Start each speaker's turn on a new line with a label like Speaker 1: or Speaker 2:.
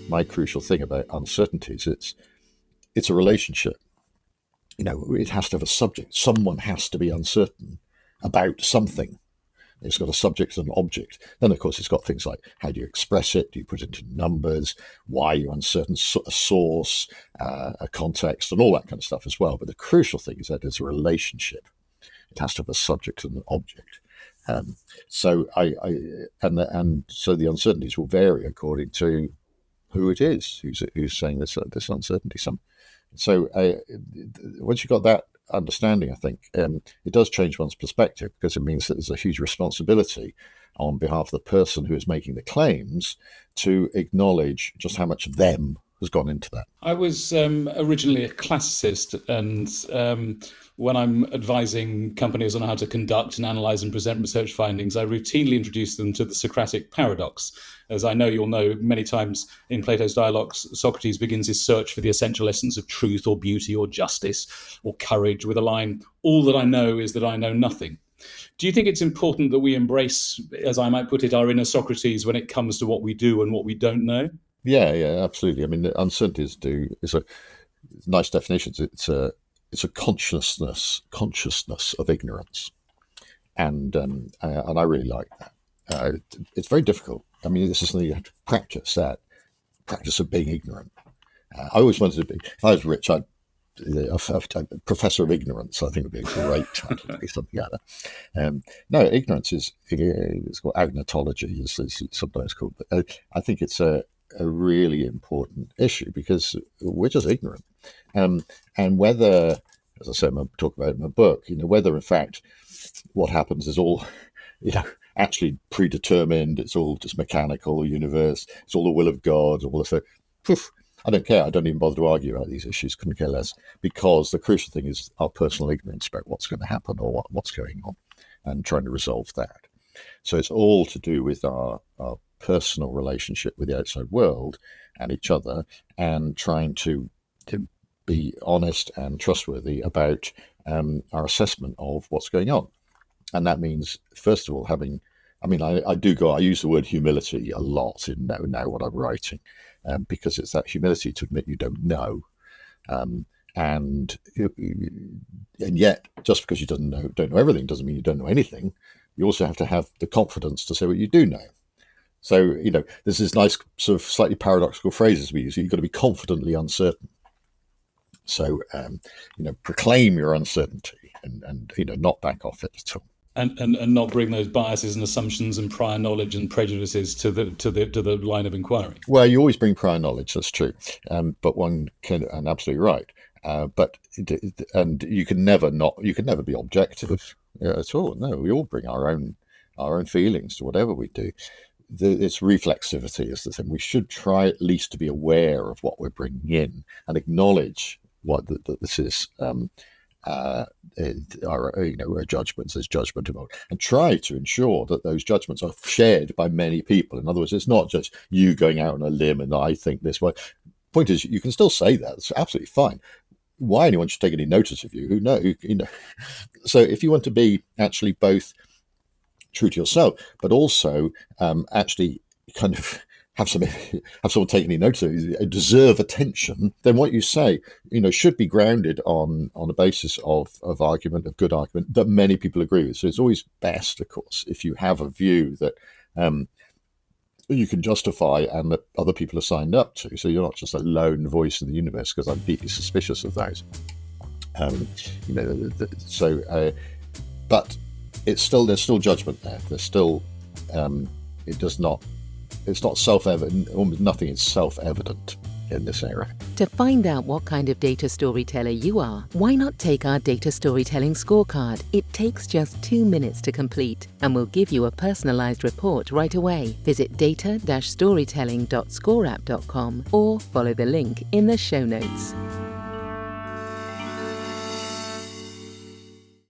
Speaker 1: my crucial thing about uncertainties. It's a relationship. It has to have a subject. Someone has to be uncertain about something. It's got a subject and an object. Then, of course, it's got things like how do you express it? Do you put it into numbers? Why are you uncertain? A source, a context, and all that kind of stuff as well. But the crucial thing is that there's a relationship. It has to have a subject and an object. So the uncertainties will vary according to who it is who's saying this uncertainty. So once you've got that understanding, I think it does change one's perspective, because it means that there's a huge responsibility on behalf of the person who is making the claims to acknowledge just how much them has gone into that.
Speaker 2: I was originally a classicist, and when I'm advising companies on how to conduct and analyse and present research findings, I routinely introduce them to the Socratic paradox. As I know you'll know, many times in Plato's dialogues, Socrates begins his search for the essential essence of truth or beauty or justice or courage with a line, "All that I know is that I know nothing." Do you think it's important that we embrace, as I might put it, our inner Socrates when it comes to what we do and what we don't know?
Speaker 1: Yeah, absolutely. I mean, uncertainties is a nice definition. It's a consciousness of ignorance, and I really like that. It's very difficult. I mean, this is something you have to practice of being ignorant. I always wanted to be. If I was rich, I'd a professor of ignorance. I think would be a great title to be something like that. No, ignorance is called agnotology, is sometimes called. But I think it's a really important issue, because we're just ignorant, and whether, as I said, I talk about it in my book, whether in fact what happens is all, actually predetermined, it's all just mechanical, universe, it's all the will of God, all this. Poof, I don't care. I don't even bother to argue about these issues. Couldn't care less, because the crucial thing is our personal ignorance about what's going to happen or what's going on, and trying to resolve that. So it's all to do with our personal relationship with the outside world and each other, and trying to be honest and trustworthy about our assessment of what's going on. And that means, first of all, I use the word humility a lot in now what I'm writing, because it's that humility to admit you don't know. And yet, just because you don't know everything doesn't mean you don't know anything. You also have to have the confidence to say what you do know. So, there's this nice sort of slightly paradoxical phrases we use. You've got to be confidently uncertain. So, proclaim your uncertainty and not back off it at all.
Speaker 2: And not bring those biases and assumptions and prior knowledge and prejudices to the line of inquiry.
Speaker 1: Well, you always bring prior knowledge, that's true, but one can, and absolutely right. And you can never be objective at all. No, we all bring our own feelings to whatever we do. It's reflexivity is the thing. We should try at least to be aware of what we're bringing in and acknowledge that this is. Our judgments, there's judgment involved, and try to ensure that those judgments are shared by many people. In other words, it's not just you going out on a limb and I think this way. Point is, you can still say that. It's absolutely fine. Why anyone should take any notice of you? Who knows? So if you want to be actually both true to yourself, but also actually kind of have someone take any notice of you, deserve attention, then what you say, should be grounded on a basis of argument, of good argument that many people agree with. So it's always best, of course, if you have a view that you can justify and that other people are signed up to. So you're not just a lone voice in the universe, because I'm deeply suspicious of those. But there's still judgment there. There's still it's not self-evident. Almost nothing is self-evident in this area.
Speaker 3: To find out what kind of data storyteller you are, why not take our data storytelling scorecard? It takes just 2 minutes to complete and will give you a personalized report right away. Visit data-storytelling.scoreapp.com or follow the link in the show notes.